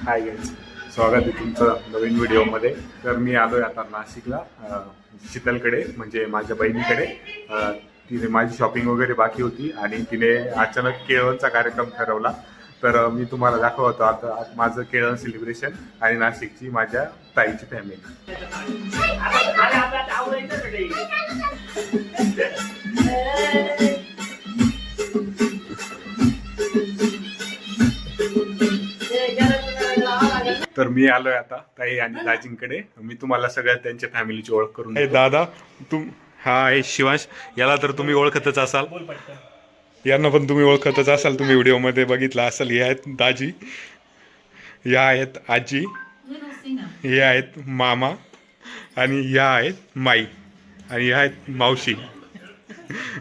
Hi guys, स्वागत आहे तुमचं नवीन व्हिडिओमध्ये. तर मी आलो आहे आता नाशिकला शीतलकडे, म्हणजे माझ्या बहिणीकडे. तिने माझी शॉपिंग वगैरे बाकी होती आणि तिने अचानक केळवणचा कार्यक्रम ठरवला. तर मी तुम्हाला दाखवतो आता माझं केळवण सेलिब्रेशन आणि नाशिकची माझ्या ताईची फॅमिली. तर मी आलोय आता ताई आणि दाजींकडे. मी तुम्हाला सगळ्या त्यांच्या फॅमिलीची ओळख करून देतो. दादा, हा आहे शिवांश. याला तर तुम्ही ओळखतच असाल, यांना पण तुम्ही ओळखतच असाल, तुम्ही व्हिडिओमध्ये बघितलं असाल. हे आहेत दाजी, या आहेत आजी, हे आहेत मामा आणि या आहेत माई आणि या आहेत मावशी.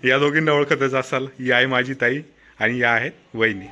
या दोघींना ओळखतच असाल. ही आहे माझी ताई आणि या आहेत वहिनी.